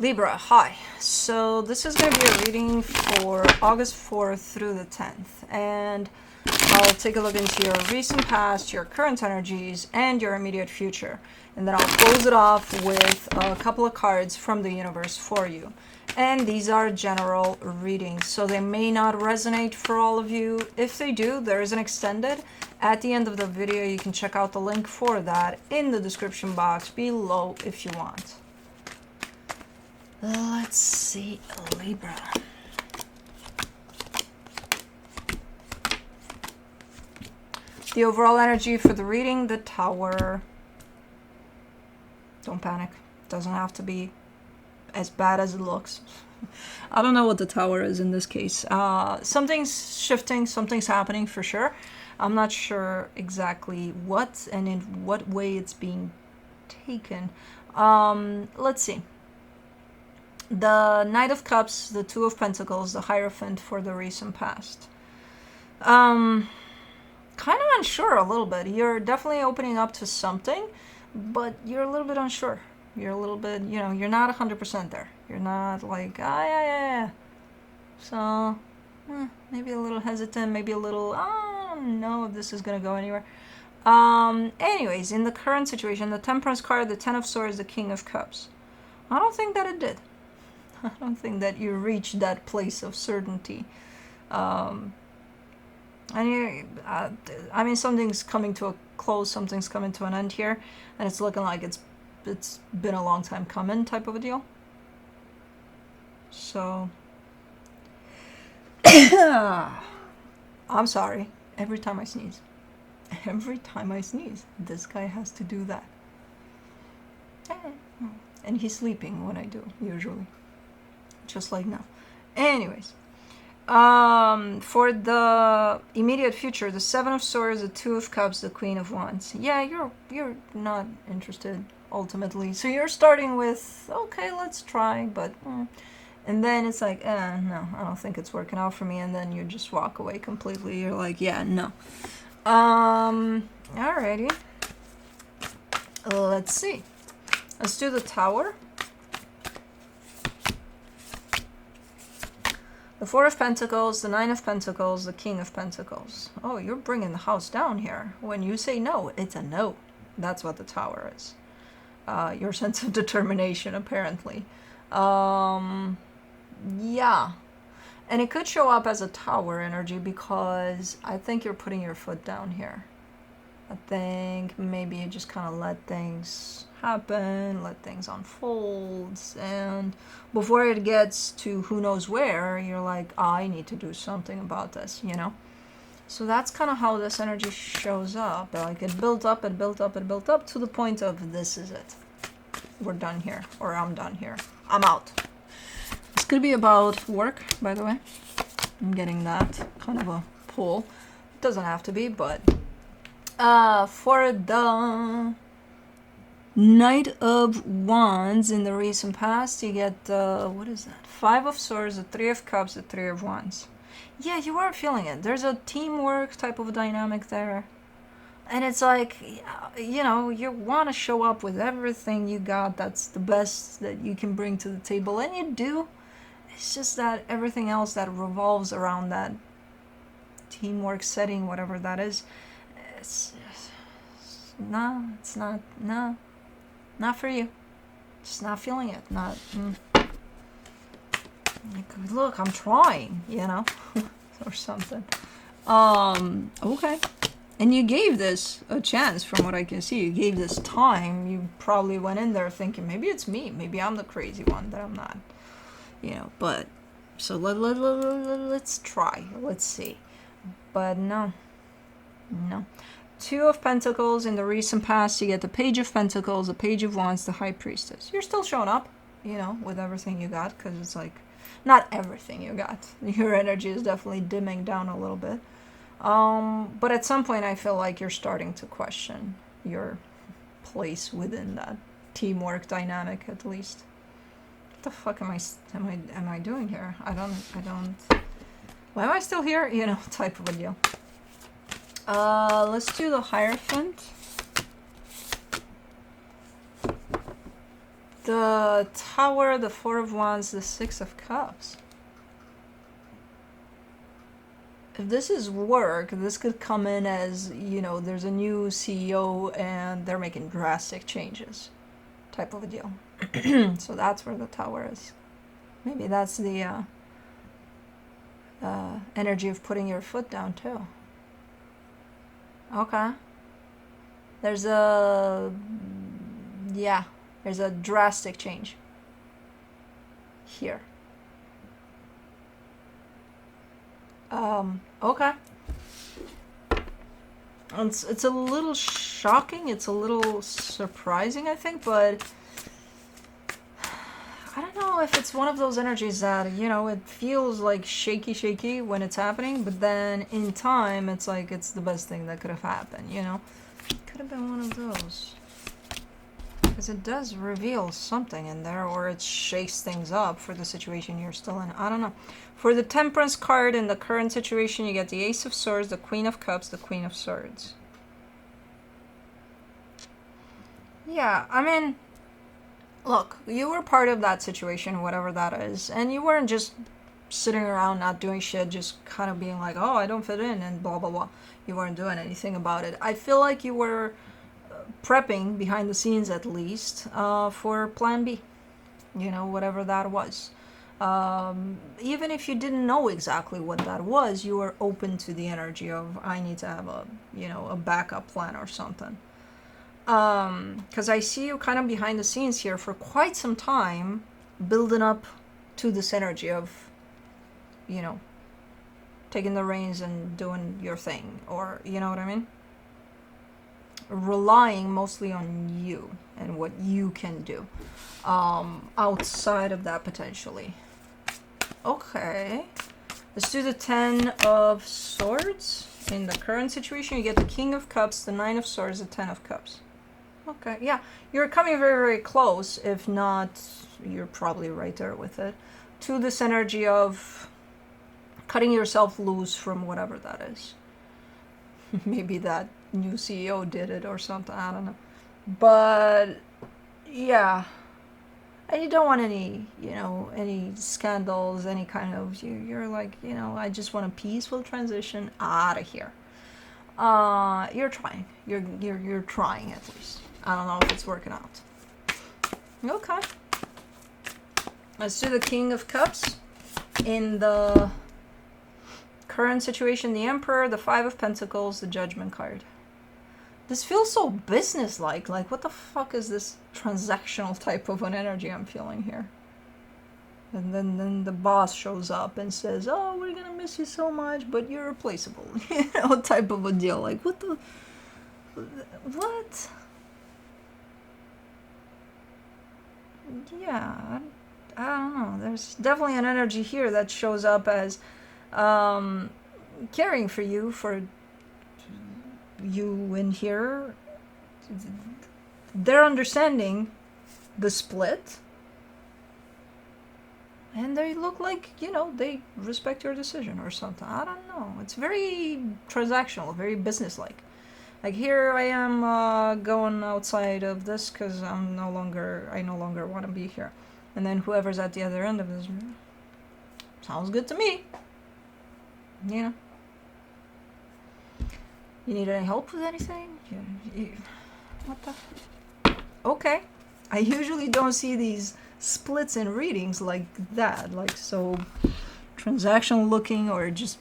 Libra, hi. So this is going to be a reading for August 4th through the 10th. And I'll take a look into your recent past, your current energies, and your immediate future. And then I'll close it off with a couple of cards from the universe for you. And these are general readings, so they may not resonate for all of you. If they do, there is an extended. At the end of the video, you can check out the link for that in the description box below if you want. Let's see, Libra. The overall energy for the reading, the Tower. Don't panic. Doesn't have to be as bad as it looks. I don't know what the Tower is in this case. Something's shifting, something's happening for sure. I'm not sure exactly what and in what way it's being taken. Let's see. The Knight of Cups, the Two of Pentacles, the Hierophant for the recent past. Kind of unsure a little bit. You're definitely opening up to something, but you're a little bit unsure. You're a little bit, you're not 100% there. You're not like, yeah. So, maybe a little hesitant, maybe a little, I don't know if this is going to go anywhere. Anyways, in the current situation, the Temperance card, the Ten of Swords, the King of Cups. I don't think that it did. I don't think that you reached that place of certainty. And I mean, something's coming to a close, something's coming to an end here, and it's looking like it's been a long time coming type of a deal. So, I'm sorry. Every time I sneeze, this guy has to do that. And he's sleeping when I do, usually. Just like now. Anyways. For the immediate future, the Seven of Swords, the Two of Cups, the Queen of Wands. Yeah, you're not interested, ultimately. So you're starting with, okay, let's try, but... And then it's like, no, I don't think it's working out for me. And then you just walk away completely. You're like, yeah, no. Alrighty. Let's see. Let's do the Tower. The Four of Pentacles, the Nine of Pentacles, the King of Pentacles. Oh, you're bringing the house down here. When you say no, it's a no. That's what the Tower is. Your sense of determination, apparently. Yeah. And it could show up as a Tower energy because I think you're putting your foot down here. I think maybe you just kind of let things happen, let things unfold, and before it gets to who knows where, you're like, I need to do something about this, So that's kind of how this energy shows up. Like it built up to the point of this is it. We're done here, or I'm done here. I'm out. This could be about work, by the way. I'm getting that kind of a pull. It doesn't have to be, but for the Knight of Wands in the recent past, you get what is that? Five of Swords, the Three of Cups, the Three of Wands. Yeah, you are feeling it. There's a teamwork type of dynamic there. And it's like, you want to show up with everything you got that's the best that you can bring to the table. And you do. It's just that everything else that revolves around that teamwork setting, whatever that is, it's not for you. Just not feeling it. Not. Like, look, I'm trying, or something. Okay. And you gave this a chance, from what I can see. You gave this time. You probably went in there thinking, maybe it's me. Maybe I'm the crazy one, that I'm not. But so let's try. Let's see. But no. Two of Pentacles in the recent past, you get the Page of Pentacles, the Page of Wands, the High Priestess. You're still showing up, with everything you got, because it's like, not everything you got. Your energy is definitely dimming down a little bit. But at some point, I feel like you're starting to question your place within that teamwork dynamic, at least. What the fuck am I doing here? I don't. Why am I still here? Type of a deal. Let's do the Hierophant. The Tower, the Four of Wands, the Six of Cups. If this is work, this could come in as, you know, there's a new CEO and they're making drastic changes type of a deal. So that's where the Tower is. Maybe that's the energy of putting your foot down too. Okay. There's a drastic change here. Okay. It's a little shocking, it's a little surprising, I think, but I don't know if it's one of those energies that, you know, it feels like shaky when it's happening, but then in time, it's like it's the best thing that could have happened, you know? Could have been one of those. Because it does reveal something in there, or it shakes things up for the situation you're still in. I don't know. For the Temperance card in the current situation, you get the Ace of Swords, the Queen of Cups, the Queen of Swords. Yeah, I mean, look, you were part of that situation, whatever that is, and you weren't just sitting around not doing shit, just kind of being like, oh, I don't fit in, and blah, blah, blah. You weren't doing anything about it. I feel like you were prepping, behind the scenes at least, for plan B. You know, whatever that was. Even if you didn't know exactly what that was, you were open to the energy of, I need to have a, you know, a backup plan or something. Because I see you kind of behind the scenes here for quite some time, building up to this energy of, you know, taking the reins and doing your thing, or, you know what I mean? Relying mostly on you and what you can do, outside of that potentially. Okay, let's do the Ten of Swords. In the current situation, you get the King of Cups, the Nine of Swords, the Ten of Cups. Okay, yeah, you're coming very, very close. If not, you're probably right there with it. To this energy of cutting yourself loose from whatever that is. Maybe that new CEO did it or something, I don't know. But, yeah. And you don't want any, you know, any scandals, any kind of, you're like, you know, I just want a peaceful transition out of here. You're trying. You're trying at least. I don't know if it's working out. Okay. Let's do the King of Cups. In the current situation, the Emperor, the Five of Pentacles, the Judgment card. This feels so business-like. Like, what the fuck is this transactional type of an energy I'm feeling here? And then the boss shows up and says, oh, we're gonna miss you so much, but you're replaceable. You know, type of a deal. Like, what the... What? Yeah, I don't know. There's definitely an energy here that shows up as caring for you in here. They're understanding the split. And they look like, you know, they respect your decision or something. I don't know. It's very transactional, very businesslike. Like, here I am going outside of this because I no longer want to be here. And then whoever's at the other end of this, sounds good to me. You know. You need any help with anything? What the? Okay. I usually don't see these splits in readings like that. Like, so transactional looking, or just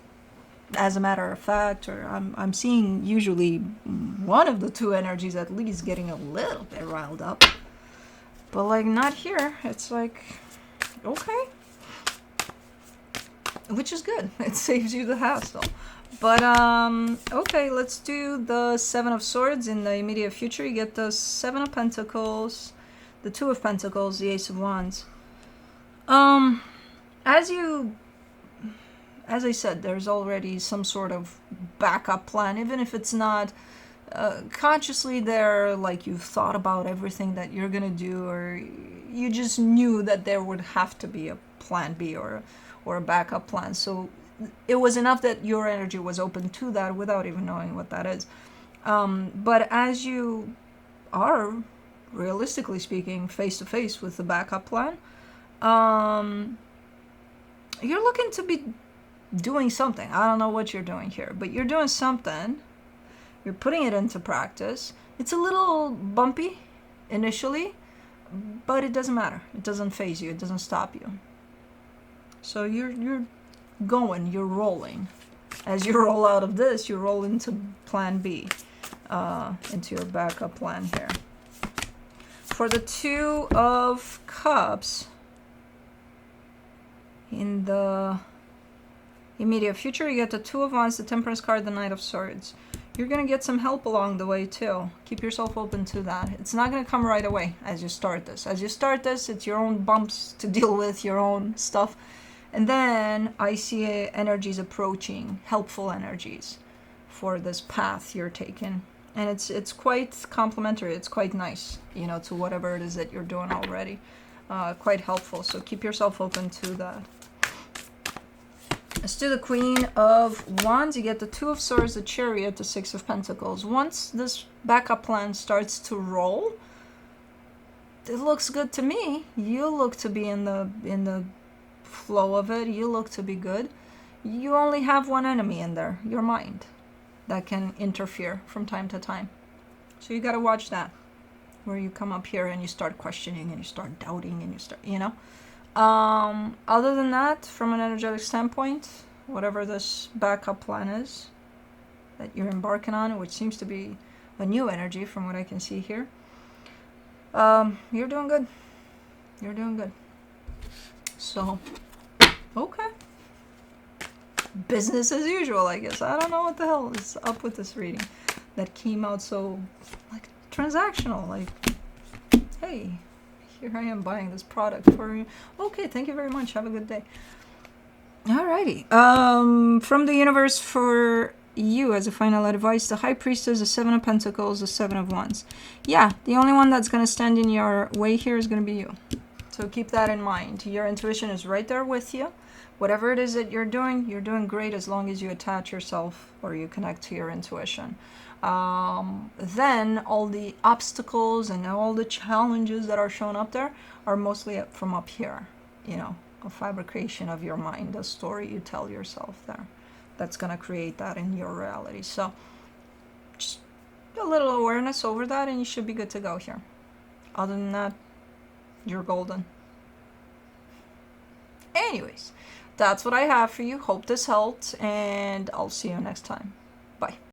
as a matter of fact, or I'm seeing usually one of the two energies at least getting a little bit riled up. But like, not here. It's like, okay. Which is good. It saves you the hassle. But, okay, let's do the Seven of Swords. In the immediate future, you get the Seven of Pentacles, the Two of Pentacles, the Ace of Wands. As I said, there's already some sort of backup plan, even if it's not consciously there, like you've thought about everything that you're gonna do, or you just knew that there would have to be a plan B or a backup plan. So it was enough that your energy was open to that without even knowing what that is. But as you are realistically speaking, face to face with the backup plan, you're looking to be doing something. I don't know what you're doing here, but you're doing something. You're putting it into practice. It's a little bumpy initially, but it doesn't matter. It doesn't phase you. It doesn't stop you. So you're going. You're rolling. As you roll out of this, you roll into plan B, into your backup plan here. For the Two of Cups, in the immediate future, you get the Two of Wands, the Temperance card, the Knight of Swords. You're going to get some help along the way too. Keep yourself open to that. It's not going to come right away as you start this. As you start this, it's your own bumps to deal with, your own stuff. And then I see energies approaching, helpful energies for this path you're taking. And it's quite complementary. It's quite nice, you know, to whatever it is that you're doing already. Quite helpful. So keep yourself open to that. As to the Queen of Wands, you get the Two of Swords, the Chariot, the Six of Pentacles. Once this backup plan starts to roll, it looks good to me. You look to be in the flow of it. You look to be good. You only have one enemy in there, your mind, that can interfere from time to time. So you got to watch that, where you come up here and you start questioning and you start doubting and you start, you know. Other than that, from an energetic standpoint, whatever this backup plan is that you're embarking on, which seems to be a new energy from what I can see here, you're doing good. You're doing good. So, okay. Business as usual, I guess. I don't know what the hell is up with this reading that came out so, like, transactional. Like, hey, here I am buying this product for you. Okay, thank you very much. Have a good day. Alrighty. From the universe for you as a final advice, the High Priestess, the Seven of Pentacles, the Seven of Wands. Yeah, the only one that's going to stand in your way here is going to be you. So keep that in mind. Your intuition is right there with you. Whatever it is that you're doing great as long as you attach yourself or you connect to your intuition. Then all the obstacles and all the challenges that are shown up there are mostly from up here, you know, a fabrication of your mind, a story you tell yourself there that's going to create that in your reality. So just a little awareness over that and you should be good to go here. Other than that, you're golden. Anyways, that's what I have for you. Hope this helped, and I'll see you next time. Bye.